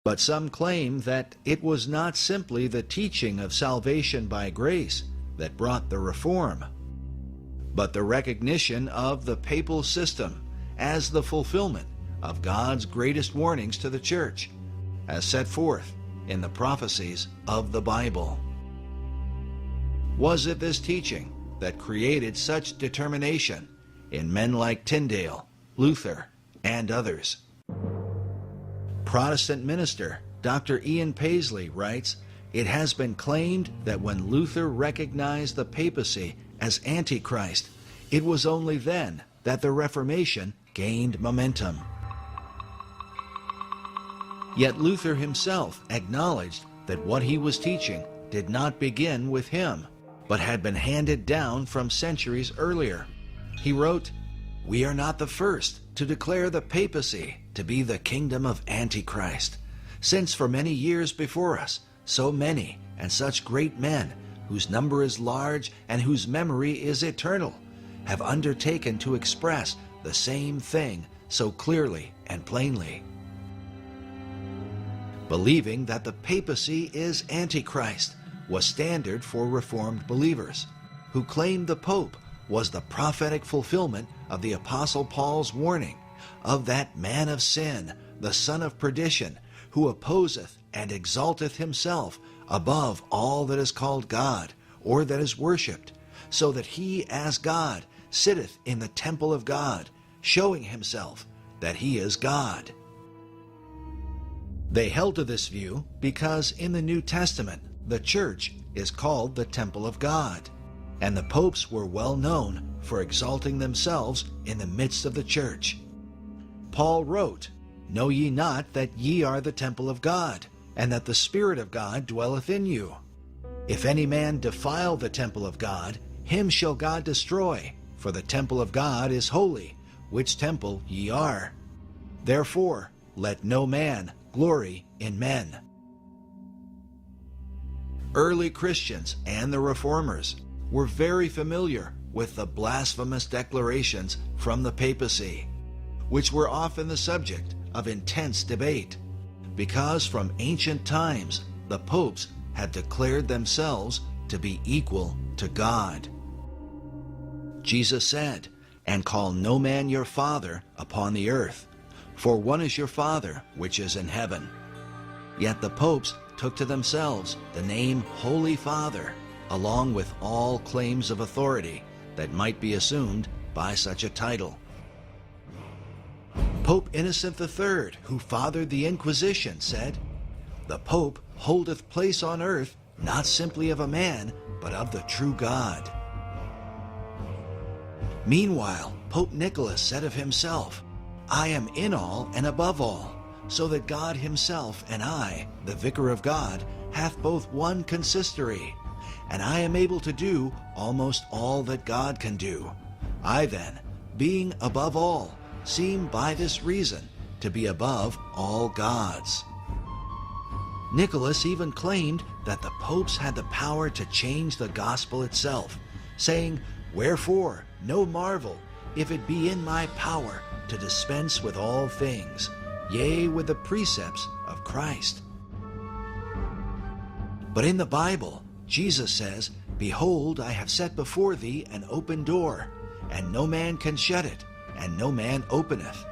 But some claim that it was not simply the teaching of salvation by grace that brought the reform, but the recognition of the papal system as the fulfillment of God's greatest warnings to the church, as set forth in the prophecies of the Bible. Was it this teaching that created such determination in men like Tyndale, Luther, and others? Protestant minister Dr. Ian Paisley writes, "It has been claimed that when Luther recognized the papacy as Antichrist, it was only then that the Reformation gained momentum." Yet Luther himself acknowledged that what he was teaching did not begin with him, but had been handed down from centuries earlier. He wrote, "We are not the first to declare the papacy to be the kingdom of Antichrist, since for many years before us, so many and such great men, whose number is large and whose memory is eternal, have undertaken to express the same thing so clearly and plainly." Believing that the papacy is Antichrist was standard for Reformed believers, who claimed the Pope was the prophetic fulfillment of the Apostle Paul's warning of that man of sin, the son of perdition, who opposeth and exalteth himself above all that is called God, or that is worshipped, so that he as God sitteth in the temple of God, showing himself that he is God. They held to this view because in the New Testament the church is called the temple of God, and the popes were well known for exalting themselves in the midst of the church. Paul wrote, "Know ye not that ye are the temple of God, and that the Spirit of God dwelleth in you? If any man defile the temple of God, him shall God destroy, for the temple of God is holy, which temple ye are. Therefore let no man glory in men." Early Christians and the Reformers were very familiar with the blasphemous declarations from the papacy, which were often the subject of intense debate, because from ancient times the popes had declared themselves to be equal to God. Jesus said, "And call no man your father upon the earth, for one is your Father which is in heaven." Yet the popes took to themselves the name Holy Father, along with all claims of authority that might be assumed by such a title. Pope Innocent III, who fathered the Inquisition, said, "The Pope holdeth place on earth not simply of a man, but of the true God." Meanwhile, Pope Nicholas said of himself, "I am in all and above all, so that God himself and I, the Vicar of God, hath both one consistory, and I am able to do almost all that God can do. I then, being above all, seem by this reason to be above all gods." Nicholas even claimed that the popes had the power to change the gospel itself, saying, "Wherefore, no marvel, if it be in my power to dispense with all things, yea, with the precepts of Christ." But in the Bible, Jesus says, "Behold, I have set before thee an open door, and no man can shut it, and no man openeth."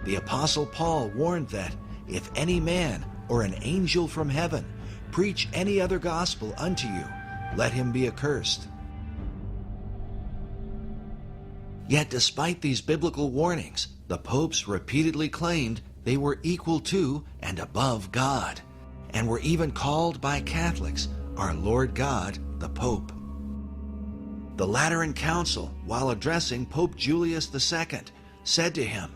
The Apostle Paul warned that, "If any man or an angel from heaven preach any other gospel unto you, let him be accursed." Yet despite these biblical warnings, the popes repeatedly claimed they were equal to and above God, and were even called by Catholics our Lord God, the Pope. The Lateran Council, while addressing Pope Julius II, said to him,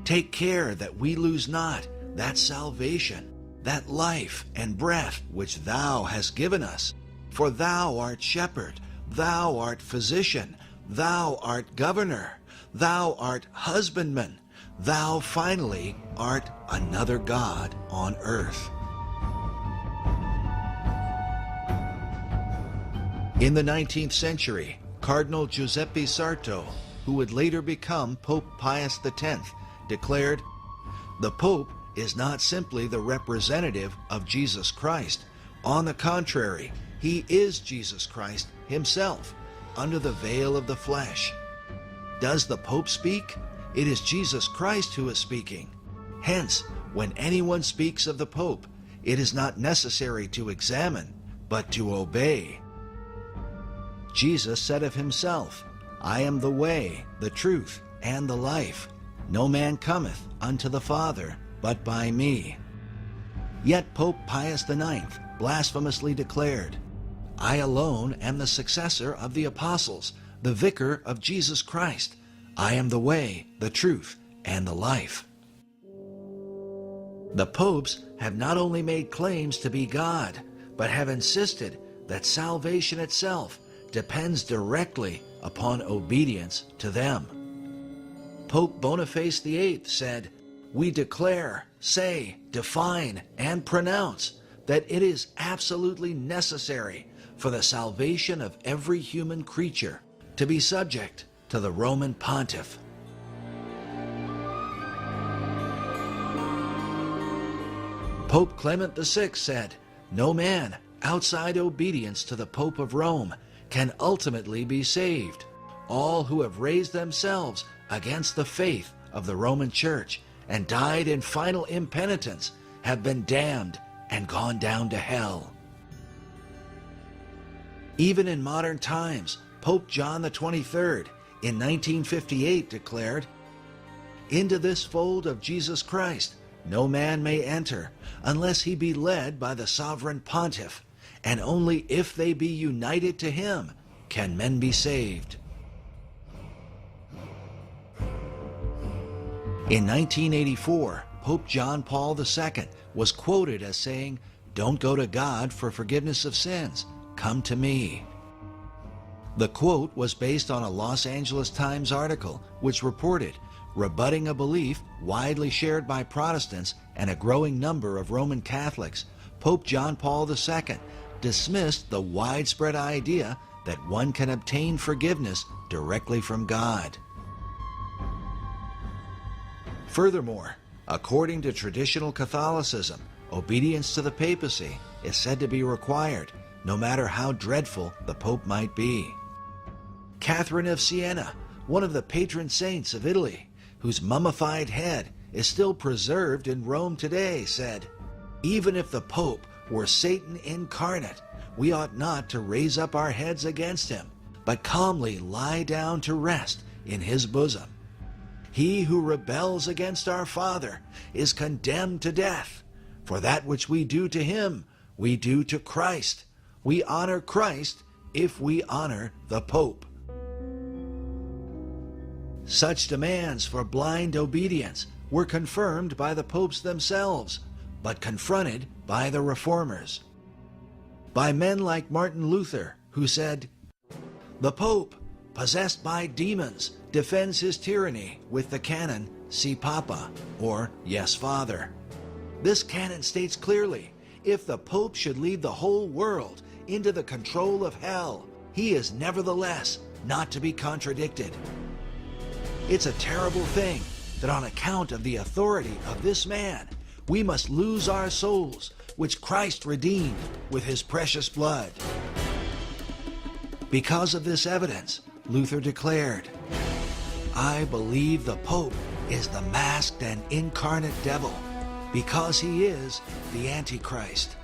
"Take care that we lose not that salvation, that life and breath which thou hast given us, for thou art shepherd, thou art physician, thou art governor, thou art husbandman, thou finally art another God on earth." In the 19th century, Cardinal Giuseppe Sarto, who would later become Pope Pius X, declared, "The Pope is not simply the representative of Jesus Christ. On the contrary, he is Jesus Christ himself, under the veil of the flesh. Does the Pope speak? It is Jesus Christ who is speaking. Hence, when anyone speaks of the Pope, it is not necessary to examine, but to obey. Jesus said of himself, "I am the way, the truth, and the life. No man cometh unto the Father but by me." Yet Pope Pius IX blasphemously declared, "I alone am the successor of the apostles, the vicar of Jesus Christ. I am the way, the truth, and the life." The popes have not only made claims to be God, but have insisted that salvation itself depends directly upon obedience to them. Pope Boniface VIII said, "We declare, say, define, and pronounce that it is absolutely necessary for the salvation of every human creature to be subject to the Roman Pontiff." Pope Clement VI said, "No man outside obedience to the Pope of Rome can ultimately be saved. All who have raised themselves against the faith of the Roman Church and died in final impenitence have been damned and gone down to hell." Even in modern times, Pope John XXIII in 1958 declared, "Into this fold of Jesus Christ no man may enter unless he be led by the sovereign pontiff, and only if they be united to him can men be saved." In 1984, Pope John Paul II was quoted as saying, "Don't go to God for forgiveness of sins, come to me." The quote was based on a Los Angeles Times article which reported, rebutting a belief widely shared by Protestants and a growing number of Roman Catholics, Pope John Paul II dismissed the widespread idea that one can obtain forgiveness directly from God. Furthermore, according to traditional Catholicism, obedience to the papacy is said to be required, no matter how dreadful the Pope might be. Catherine of Siena, one of the patron saints of Italy, whose mummified head is still preserved in Rome today, said, "Even if the Pope were Satan incarnate, we ought not to raise up our heads against him, but calmly lie down to rest in his bosom. He who rebels against our Father is condemned to death. For that which we do to him, we do to Christ. We honor Christ if we honor the Pope." Such demands for blind obedience were confirmed by the popes themselves, but confronted by the reformers. By men like Martin Luther, who said, "The Pope, possessed by demons, defends his tyranny with the canon Si Papa, or Yes Father. This canon states clearly, if the Pope should lead the whole world into the control of hell, he is nevertheless not to be contradicted. It's a terrible thing that on account of the authority of this man, we must lose our souls, which Christ redeemed with his precious blood." Because of this evidence, Luther declared, "I believe the Pope is the masked and incarnate devil, because he is the Antichrist."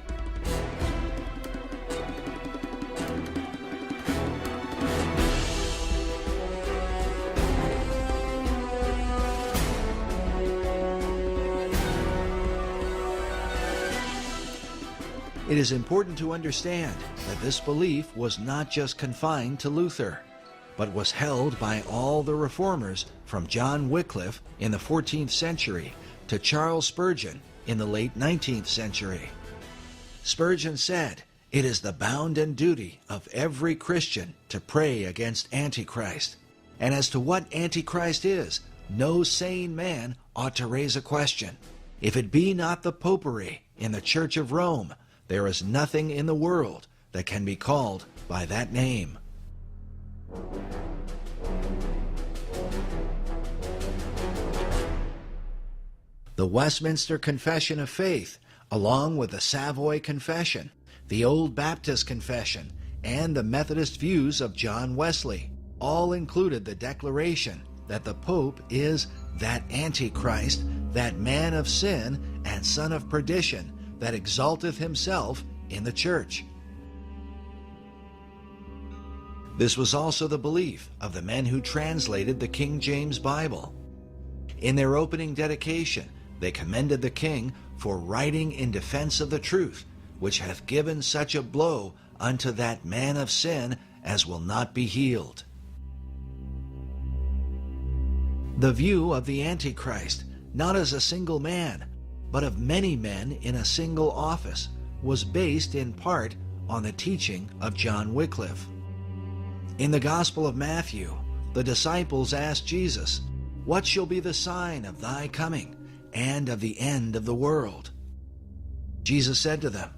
It is important to understand that this belief was not just confined to Luther, but was held by all the reformers from John Wycliffe in the 14th century to Charles Spurgeon in the late 19th century. Spurgeon said, "It is the bounden duty of every Christian to pray against Antichrist, and as to what Antichrist is, no sane man ought to raise a question. If it be not the popery in the Church of Rome, there is nothing in the world that can be called by that name." The Westminster Confession of Faith, along with the Savoy Confession, the Old Baptist Confession, and the Methodist views of John Wesley, all included the declaration that the Pope is that Antichrist, that man of sin and son of perdition, that exalteth himself in the church. This was also the belief of the men who translated the King James Bible. In their opening dedication, they commended the king for writing in defense of the truth, which hath given such a blow unto that man of sin as will not be healed. The view of the Antichrist, not as a single man, but of many men in a single office, was based in part on the teaching of John Wycliffe. In the Gospel of Matthew, the disciples asked Jesus, "What shall be the sign of thy coming and of the end of the world?" Jesus said to them,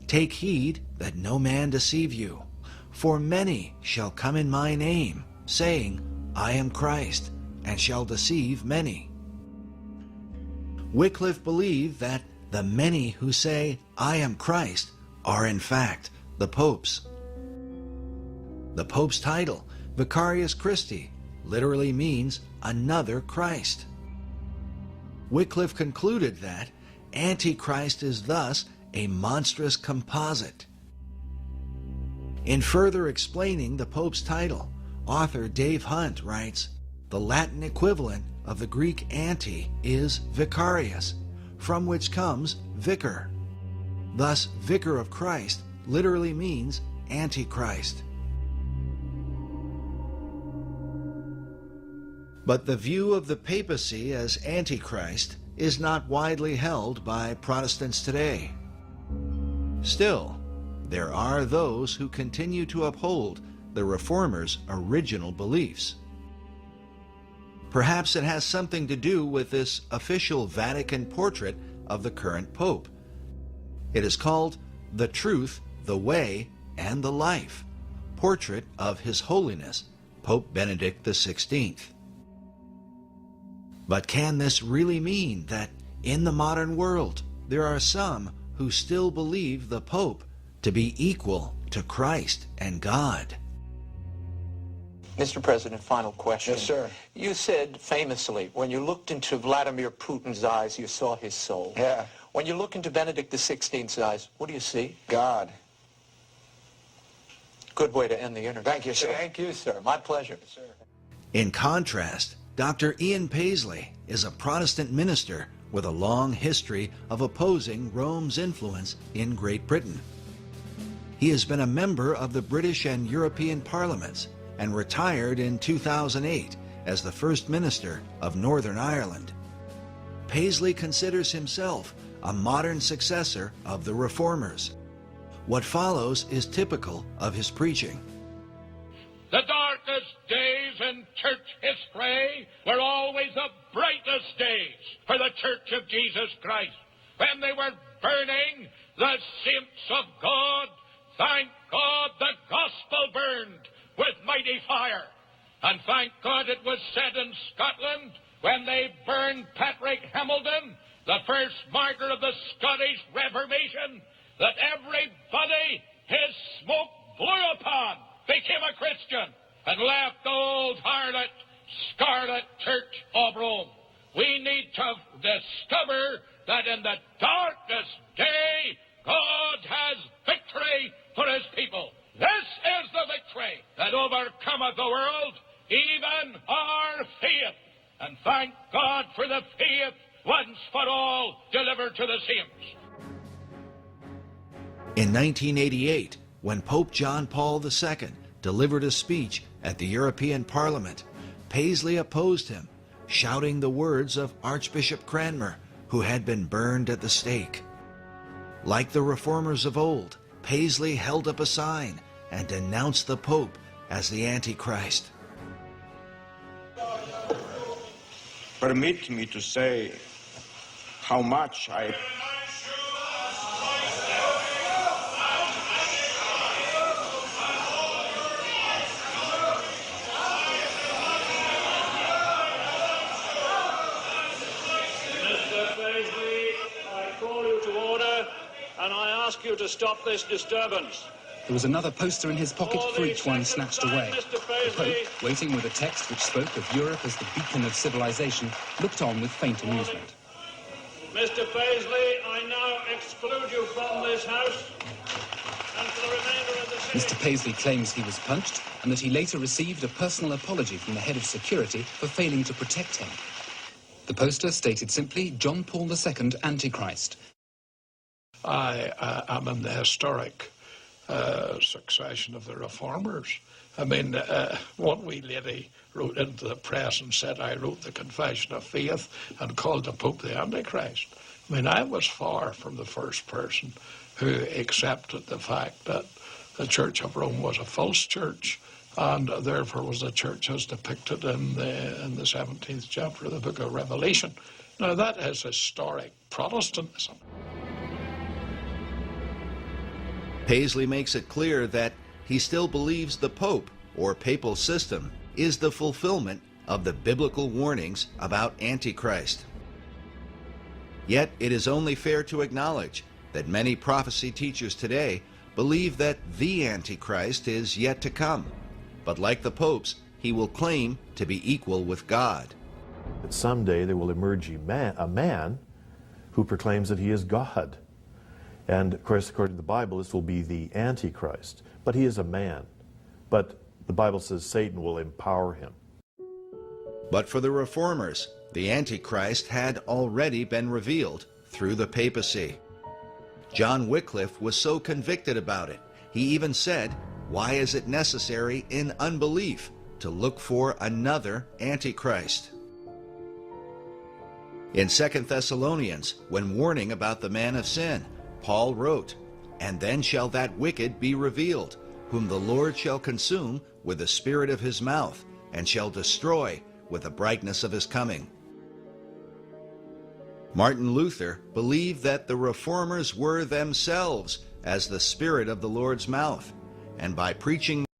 "Take heed that no man deceive you, for many shall come in my name, saying, I am Christ, and shall deceive many." Wycliffe believed that the many who say, "I am Christ," are in fact the popes. The Pope's title, Vicarius Christi, literally means another Christ. Wycliffe concluded that Antichrist is thus a monstrous composite. In further explaining the Pope's title, author Dave Hunt writes, "The Latin equivalent of the Greek anti is vicarius, from which comes vicar. Thus, vicar of Christ literally means Antichrist." But the view of the papacy as Antichrist is not widely held by Protestants today. Still, there are those who continue to uphold the Reformers' original beliefs. Perhaps it has something to do with this official Vatican portrait of the current Pope. It is called The Truth, the Way, and the Life, portrait of His Holiness, Pope Benedict XVI. But can this really mean that in the modern world there are some who still believe the Pope to be equal to Christ and God? Mr. President, final question. Yes, sir. You said famously, when you looked into Vladimir Putin's eyes, you saw his soul. Yeah. When you look into Benedict XVI's eyes, what do you see? God. Good way to end the interview. Thank you, sir. Thank you, sir. My pleasure. Sir. In contrast, Dr. Ian Paisley is a Protestant minister with a long history of opposing Rome's influence in Great Britain. He has been a member of the British and European parliaments and retired in 2008 as the First Minister of Northern Ireland. Paisley considers himself a modern successor of the Reformers. What follows is typical of his preaching. The darkest days in church history were always the brightest days for the Church of Jesus Christ. When they were burning, the saints of God, thank God the gospel burned with mighty fire. And thank God it was said in Scotland, when they burned Patrick Hamilton, the first martyr of the Scottish Reformation, that everybody his smoke blew upon became a Christian and left the old harlot, scarlet Church of Rome. We need to discover that in the darkest day, God has victory for his people. This is the victory that overcometh the world, even our faith. And thank God for the faith once for all delivered to the saints. In 1988, when Pope John Paul II delivered a speech at the European Parliament, Paisley opposed him, shouting the words of Archbishop Cranmer, who had been burned at the stake. Like the Reformers of old, Paisley held up a sign and denounced the Pope as the Antichrist. Permit me to say how much I and I ask you to stop this disturbance. There was another poster in his pocket for each one snatched away. The Pope, waiting with a text which spoke of Europe as the beacon of civilization, looked on with faint amusement. Mr. Paisley, I now exclude you from this house and for the remainder of the sitting. Mr. Paisley claims he was punched and that he later received a personal apology from the head of security for failing to protect him. The poster stated simply, John Paul II, Antichrist. I am in the historic succession of the Reformers. I mean, one wee lady wrote into the press and said I wrote the Confession of Faith and called the Pope the Antichrist. I mean, I was far from the first person who accepted the fact that the Church of Rome was a false church, and therefore was the church as depicted in the 17th chapter of the book of Revelation. Now, that is historic Protestantism. Paisley makes it clear that he still believes the Pope, or papal system, is the fulfillment of the biblical warnings about Antichrist. Yet it is only fair to acknowledge that many prophecy teachers today believe that the Antichrist is yet to come, but like the popes, he will claim to be equal with God. That someday there will emerge a man who proclaims that he is God. And of course, according to the Bible, this will be the Antichrist. But he is a man. But the Bible says Satan will empower him. But for the Reformers, the Antichrist had already been revealed through the papacy. John Wycliffe was so convicted about it, he even said, "Why is it necessary in unbelief to look for another Antichrist?" In 2 Thessalonians, when warning about the man of sin, Paul wrote, "And then shall that wicked be revealed, whom the Lord shall consume with the spirit of his mouth, and shall destroy with the brightness of his coming." Martin Luther believed that the Reformers were themselves as the spirit of the Lord's mouth, and by preaching